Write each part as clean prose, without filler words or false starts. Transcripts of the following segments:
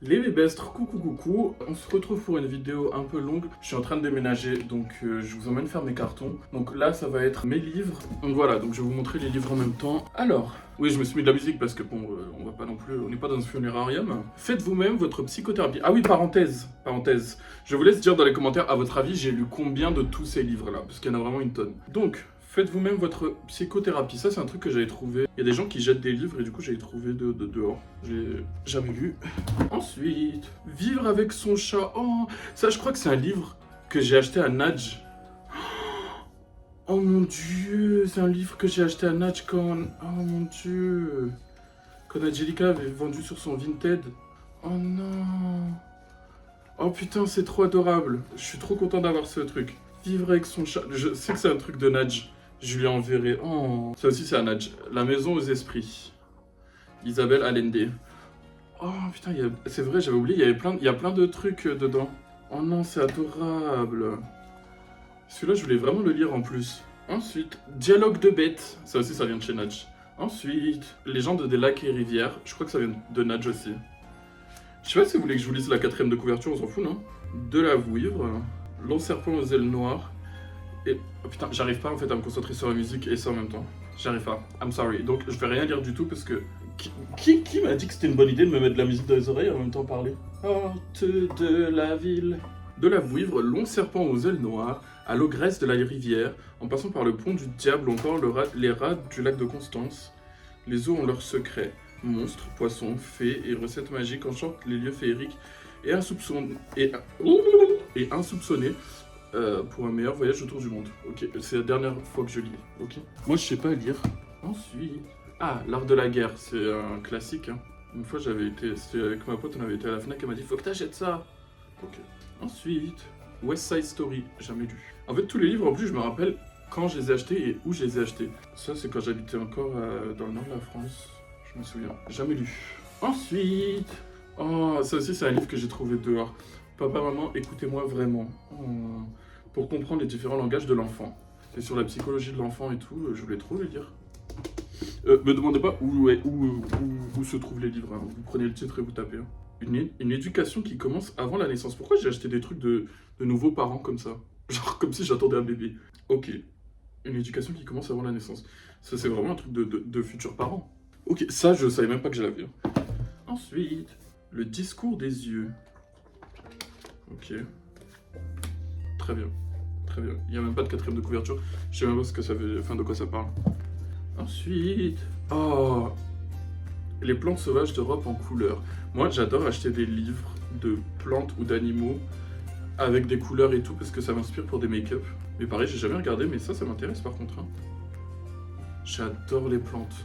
Les bébestres, coucou, on se retrouve pour une vidéo un peu longue. Je suis en train de déménager, donc je vous emmène faire mes cartons. Donc là, ça va être mes livres. Donc voilà, donc je vais vous montrer les livres en même temps. Alors, oui, je me suis mis de la musique parce que bon, on va pas non plus, on n'est pas dans un funérarium. Faites vous-même votre psychothérapie. Ah oui, parenthèse. Je vous laisse dire dans les commentaires, à votre avis, j'ai lu combien de tous ces livres-là, parce qu'il y en a vraiment une tonne. Donc, faites vous-même votre psychothérapie. Ça, c'est un truc que j'avais trouvé. Il y a des gens qui jettent des livres et du coup, j'avais trouvé de dehors. J'ai jamais lu. Ensuite, vivre avec son chat. Oh, ça, je crois que c'est un livre que j'ai acheté à Nadj. Oh mon dieu, c'est un livre que j'ai acheté à Nadj quand... Oh mon dieu. Quand Angelica avait vendu sur son Vinted. Oh non. Oh putain, c'est trop adorable. Je suis trop content d'avoir ce truc. Vivre avec son chat. Je sais que c'est un truc de Nadj. Je lui enverrai. Oh. Ça aussi, c'est à Nadj. La maison aux esprits. Isabelle Allende. Oh putain, c'est vrai, j'avais oublié, il y a plein de trucs dedans. Oh non, c'est adorable. Celui-là, je voulais vraiment le lire en plus. Ensuite, Dialogue de bêtes. Ça aussi, ça vient de chez Nadj. Ensuite, Légende des lacs et rivières. Je crois que ça vient de Nadj aussi. Je sais pas si vous voulez que je vous lise la 4ème de couverture, on s'en fout, non? De la Vouivre, Long serpent aux ailes noires. Et oh putain, j'arrive pas en fait à me concentrer sur la musique et ça en même temps. J'arrive pas. I'm sorry. Donc je vais rien lire du tout parce que... Qui m'a dit que c'était une bonne idée de me mettre de la musique dans les oreilles et en même temps parler? Porte de la ville. De la Vouivre, long serpent aux ailes noires, à l'ogresse de la rivière, en passant par le pont du diable, encore les rats du lac de Constance. Les eaux ont leurs secrets. Monstres, poissons, fées et recettes magiques enchantent les lieux féeriques et insoupçonnés. Pour un meilleur voyage autour du monde. Ok, c'est la dernière fois que je lis. Ok. Moi, je sais pas lire. Ensuite, L'art de la guerre, c'est un classique. Hein. Une fois, c'était avec ma pote, on avait été à la Fnac, elle m'a dit, faut que t'achètes ça. Ok. Ensuite, West Side Story, jamais lu. En fait, tous les livres, en plus, je me rappelle quand je les ai achetés et où je les ai achetés. Ça, c'est quand j'habitais encore dans le nord de la France. Je me souviens. Jamais lu. Ensuite, oh, ça aussi, c'est un livre que j'ai trouvé dehors. Papa, maman, écoutez-moi vraiment. Oh. Pour comprendre les différents langages de l'enfant. Et sur la psychologie de l'enfant et tout, je voulais trop le lire. Me demandez pas où se trouvent les livres. Hein. Vous prenez le titre et vous tapez. Hein. Une éducation qui commence avant la naissance. Pourquoi j'ai acheté des trucs de nouveaux parents comme ça? Genre comme si j'attendais un bébé. Ok. Une éducation qui commence avant la naissance. Ça, c'est vraiment un truc de futurs parents. Ok, ça, je savais même pas que je l'avais. Ensuite, le discours des yeux. Ok. Très bien. Très bien. Il n'y a même pas de 4ème de couverture. Je sais même pas ce que ça veut, enfin de quoi ça parle. Ensuite, oh, les plantes sauvages d'Europe en couleurs. Moi, j'adore acheter des livres de plantes ou d'animaux avec des couleurs et tout parce que ça m'inspire pour des make-up. Mais pareil, j'ai jamais regardé, mais ça m'intéresse par contre. Hein. J'adore les plantes.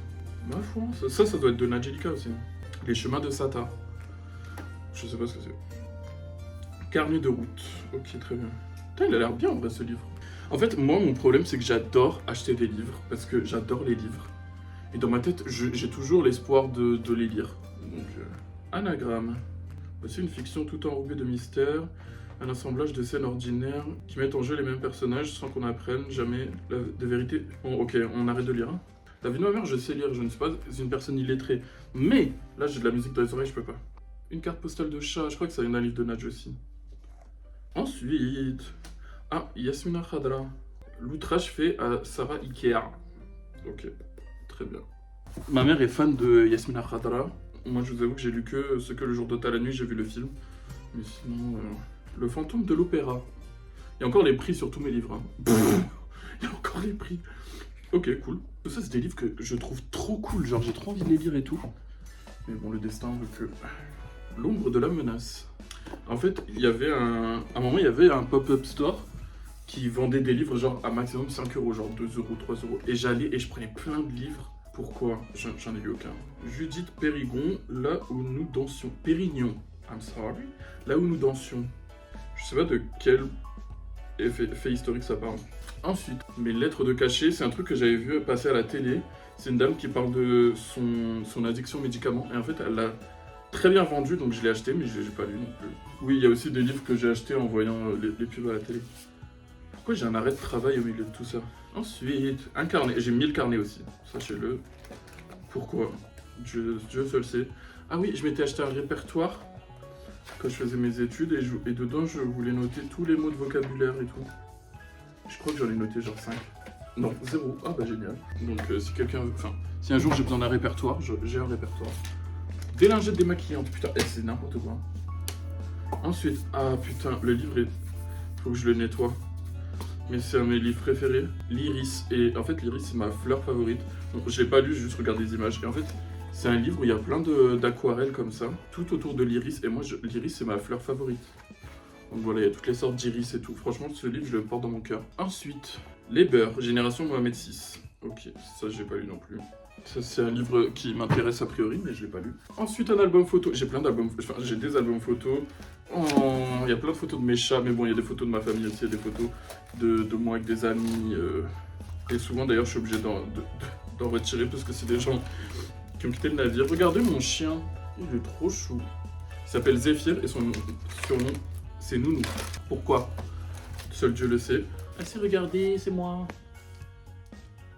Ma foi, ça doit être de Angelica aussi. Les chemins de Sata. Je sais pas ce que c'est. Carnet de route. Ok, très bien. Putain, il a l'air bien en vrai ce livre. En fait, moi, mon problème, c'est que j'adore acheter des livres, parce que j'adore les livres. Et dans ma tête, j'ai toujours l'espoir de les lire. Donc, anagramme. Voici une fiction tout enrobée de mystère, un assemblage de scènes ordinaires qui mettent en jeu les mêmes personnages sans qu'on apprenne jamais de vérité. Bon, ok, on arrête de lire. Hein. La vie de ma mère, je sais lire, je ne suis pas une personne illettrée. Mais, là, j'ai de la musique dans les oreilles, je peux pas. Une carte postale de chat, je crois que ça vient d'un livre de Nadj aussi. Ensuite, Yasmina Khadra. L'outrage fait à Sarah Ikea. Ok, très bien. Ma mère est fan de Yasmina Khadra. Moi, je vous avoue que j'ai lu que ce que le jour d'Ota la nuit, j'ai vu le film. Mais sinon, Le fantôme de l'opéra. Il y a encore les prix sur tous mes livres. Hein. Il y a encore les prix. Ok, cool. Tout ça, c'est des livres que je trouve trop cool. Genre, j'ai trop envie de les lire et tout. Mais bon, le destin veut que... L'ombre de la menace. En fait, il y avait à un moment, il y avait un pop-up store qui vendait des livres genre à maximum 5 euros, genre 2 euros, 3 euros. Et j'allais et je prenais plein de livres. Pourquoi? J'en ai lu aucun. Judith Périgon, là où nous dansions. Pérignon, I'm sorry. Là où nous dansions. Je sais pas de quel fait historique ça parle. Ensuite, mes lettres de cachet, c'est un truc que j'avais vu passer à la télé. C'est une dame qui parle de son addiction aux médicaments. Et en fait, elle l'a très bien vendu, donc je l'ai acheté, mais je l'ai pas lu non plus. Oui, il y a aussi des livres que j'ai achetés en voyant les pubs à la télé. Pourquoi j'ai un arrêt de travail au milieu de tout ça? Ensuite, un carnet. J'ai mis le carnet aussi, sachez-le. Pourquoi? Dieu seul sait. Ah oui, je m'étais acheté un répertoire quand je faisais mes études et dedans je voulais noter tous les mots de vocabulaire et tout. Je crois que j'en ai noté genre 5. Non, 0. Ah bah génial. Donc si quelqu'un veut... Enfin, si un jour j'ai besoin d'un répertoire, j'ai un répertoire. Des lingettes démaquillantes, putain, c'est n'importe quoi. Ensuite, ah putain, le livre est... Faut que je le nettoie. Mais c'est un de mes livres préférés, l'Iris. Et en fait, l'Iris, c'est ma fleur favorite. Donc, je l'ai pas lu, j'ai juste regardé des images. Et en fait, c'est un livre où il y a plein d'aquarelles comme ça, tout autour de l'iris. Et moi, l'iris, c'est ma fleur favorite. Donc voilà, il y a toutes les sortes d'iris et tout. Franchement, ce livre, je le porte dans mon cœur. Ensuite, Les Beurs, Génération Mohamed VI. Ok, ça, j'ai pas lu non plus. Ça, c'est un livre qui m'intéresse a priori, mais je l'ai pas lu. Ensuite, un album photo. J'ai plein d'albums, enfin, j'ai des albums photos. Il y a plein de photos de mes chats, mais bon, il y a des photos de ma famille aussi, il y a des photos de moi avec des amis. Et souvent, d'ailleurs, je suis obligé d'en retirer parce que c'est des gens qui ont quitté le navire. Regardez mon chien, il est trop chou. Il s'appelle Zéphyr et son surnom, c'est Nounou. Pourquoi? Seul Dieu le sait. Ah si, regardez, c'est moi.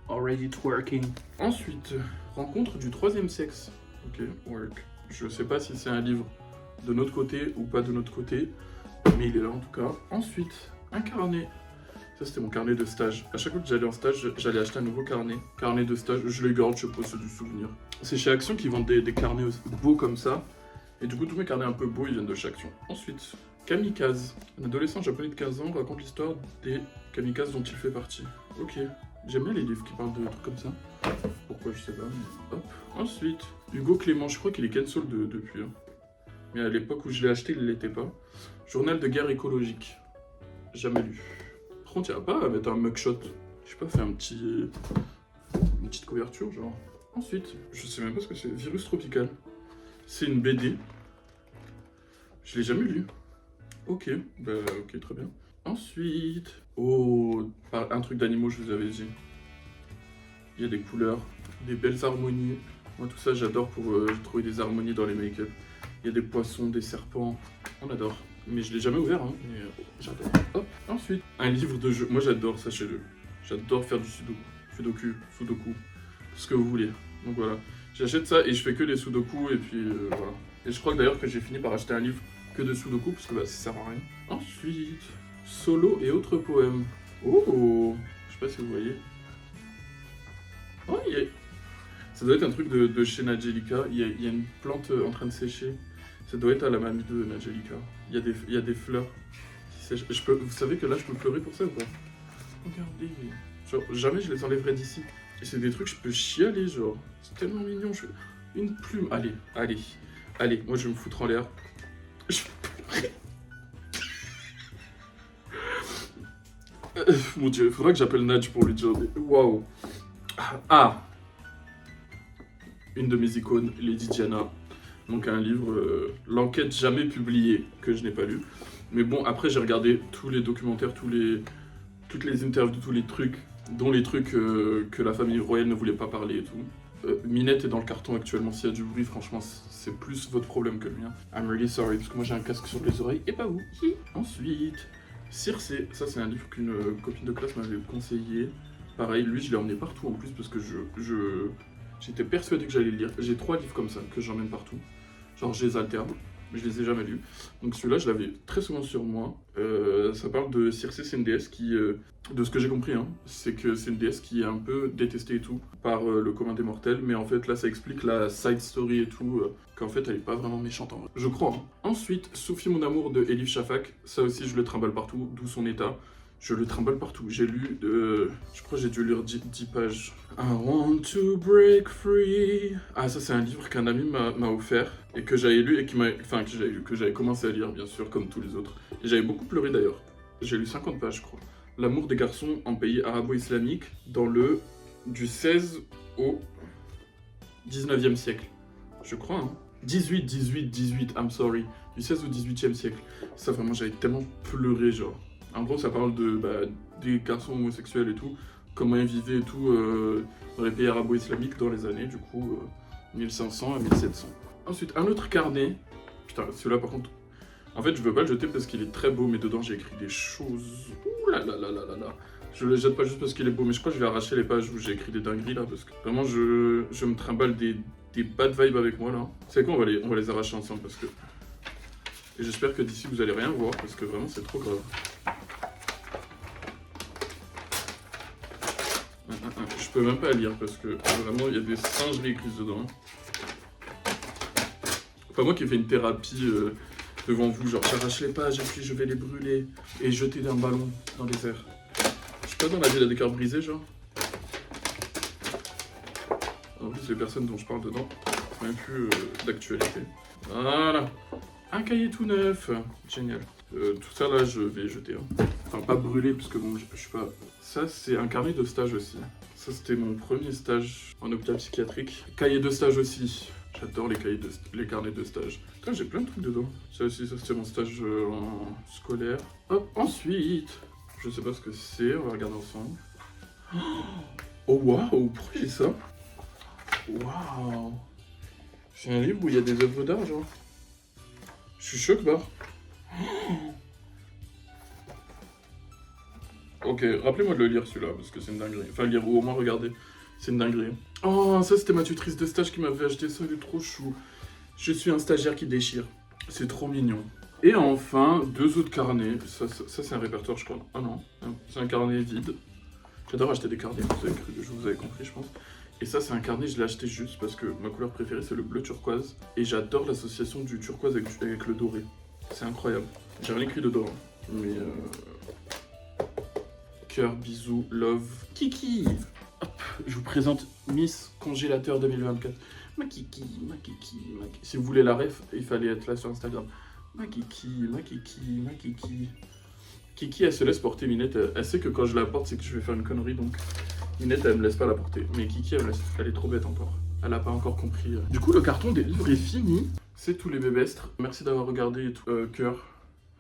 Already twerking. Ensuite, Rencontre du troisième sexe. Ok, work. Je sais pas si c'est un livre de notre côté ou pas de notre côté, mais il est là en tout cas. Ensuite, un carnet. Ça, c'était mon carnet de stage. À chaque fois que j'allais en stage, j'allais acheter un nouveau carnet. Carnet de stage, je les garde, je sais pas, c'est du souvenir. C'est chez Action qui vendent des carnets beaux comme ça. Et du coup, tous mes carnets un peu beaux, ils viennent de chez Action. Ensuite, Kamikaze. Un adolescent japonais de 15 ans raconte l'histoire des kamikazes dont il fait partie. Ok. J'aime bien les livres qui parlent de trucs comme ça. Pourquoi, je sais pas, mais hop. Ensuite, Hugo Clément, je crois qu'il est cancel depuis. Hein. Mais à l'époque où je l'ai acheté, il l'était pas. Journal de guerre écologique. Jamais lu. Par contre, il n'y a pas à mettre un mugshot. Je sais pas, faire une petite couverture, genre. Ensuite, je sais même pas ce que c'est. Virus tropical. C'est une BD. Je l'ai jamais lu. Ok, bah ok, très bien. Ensuite, oh, un truc d'animaux, je vous avais dit. Il y a des couleurs, des belles harmonies. Moi, tout ça, j'adore pour trouver des harmonies dans les make-up. Il y a des poissons, des serpents. On adore. Mais je l'ai jamais ouvert, hein. Mais j'adore. Hop. Ensuite, un livre de jeu. Moi, j'adore, sachez-le. J'adore faire du sudoku, tout ce que vous voulez. Donc voilà. J'achète ça et je fais que des sudoku et puis voilà. Et je crois que d'ailleurs que j'ai fini par acheter un livre que de sudoku parce que bah, ça sert à rien. Ensuite, solo et autres poèmes. Oh, je sais pas si vous voyez. Oh, ça doit être un truc de chez Nagelica. Il y a une plante en train de sécher. Ça doit être à la mamie de Nagelica. Il y a des fleurs qui sèchent. Vous savez que là, je peux pleurer pour ça ou pas? Regardez. Genre, jamais je les enlèverai d'ici. Et c'est des trucs, je peux chialer, genre. C'est tellement mignon. Une plume. Allez, moi je vais me foutre en l'air. Mon dieu, il faudra que j'appelle Nadj pour lui dire. Waouh. Ah. Une de mes icônes, Lady Diana. Donc un livre, L'enquête jamais publiée, que je n'ai pas lu. Mais bon, après j'ai regardé tous les documentaires, toutes les interviews, tous les trucs, dont les trucs que la famille royale ne voulait pas parler et tout. Minette est dans le carton actuellement, s'il y a du bruit, franchement, c'est plus votre problème que le mien. I'm really sorry, parce que moi j'ai un casque sur les oreilles, et pas vous. Ensuite, Circé, ça c'est un livre qu'une copine de classe m'avait conseillé. Pareil, lui je l'ai emmené partout en plus, parce que j'étais persuadé que j'allais le lire. J'ai 3 livres comme ça, que j'emmène partout. Genre je les alterne, mais je les ai jamais lus. Donc celui-là, je l'avais très souvent sur moi. Ça parle de Circé, c'est une déesse qui, de ce que j'ai compris, hein, c'est que c'est une déesse qui est un peu détestée et tout par le commun des mortels. Mais en fait, là, ça explique la side story et tout, qu'en fait, elle est pas vraiment méchante en vrai. Je crois. Hein. Ensuite, Sophie, mon amour de Elif Shafak. Ça aussi, je le trimballe partout, d'où son état. Je le trimballe partout. J'ai lu, je crois que j'ai dû lire 10 pages. I want to break free. Ah, ça c'est un livre qu'un ami m'a offert et que j'avais lu et que j'avais commencé à lire, bien sûr, comme tous les autres. Et j'avais beaucoup pleuré d'ailleurs. J'ai lu 50 pages, je crois. L'amour des garçons en pays arabo-islamique du 16 au 19e siècle. Je crois, hein. 18, I'm sorry. Du 16 au 18e siècle. Ça, vraiment, j'avais tellement pleuré, genre. En gros, ça parle des garçons homosexuels et tout, comment ils vivaient et tout dans les pays arabo-islamiques dans les années, du coup, 1500 à 1700. Ensuite, un autre carnet. Putain, celui-là, par contre, en fait, je veux pas le jeter parce qu'il est très beau, mais dedans, j'ai écrit des choses. Ouh là là là là là là. Je le jette pas juste parce qu'il est beau, mais je crois que je vais arracher les pages où j'ai écrit des dingueries, là, parce que vraiment, je me trimballe des bad vibes avec moi, là. C'est quoi, on va les arracher ensemble, parce que Et j'espère que d'ici vous allez rien voir parce que vraiment c'est trop grave. Je peux même pas lire parce que vraiment il y a des singeries écrites dedans. Enfin moi qui ai fait une thérapie devant vous, genre j'arrache les pages et puis je vais les brûler et jeter un ballon dans les airs. Je suis pas dans la ville à des cœurs brisés genre. En plus les personnes dont je parle dedans, c'est même plus d'actualité. Voilà. Un cahier tout neuf. Génial. Tout ça là je vais jeter. Hein. Enfin pas brûler parce que bon je suis pas... Ça c'est un carnet de stage aussi. Ça c'était mon premier stage en hôpital psychiatrique. Cahier de stage aussi. J'adore les carnets de stage. Putain, j'ai plein de trucs dedans. Ça aussi, ça c'était mon stage en scolaire. Hop, ensuite, je sais pas ce que c'est, on va regarder ensemble. Oh waouh, pourquoi j'ai ça? Waouh. J'ai un livre où il y a des œuvres d'art, genre. Je suis choqué, barre. Ok, rappelez-moi de le lire celui-là, parce que c'est une dinguerie. Enfin, lire ou au moins regarder. C'est une dinguerie. Oh, ça c'était ma tutrice de stage qui m'avait acheté ça, il est trop chou. Je suis un stagiaire qui déchire. C'est trop mignon. Et enfin, 2 autres carnets. Ça c'est un répertoire, je crois. Ah non, c'est un carnet vide. J'adore acheter des carnets, vous avez compris, je pense. Et ça, c'est un carnet, je l'ai acheté juste parce que ma couleur préférée, c'est le bleu turquoise. Et j'adore l'association du turquoise avec le doré. C'est incroyable. J'ai rien écrit dedans, mais... Cœur, bisous, love, Kiki. Hop, je vous présente Miss Congélateur 2024. Ma Kiki, ma Kiki, ma Kiki. Si vous voulez la ref, il fallait être là sur Instagram. Ma Kiki, ma Kiki, ma Kiki. Kiki, elle se laisse porter Minette. Elle sait que quand je la porte, c'est que je vais faire une connerie, donc Minette, elle me laisse pas la porter. Mais Kiki, elle est trop bête encore. Elle a pas encore compris. Du coup, le carton des livres est fini. C'est tous les bébestres. Merci d'avoir regardé Cœur.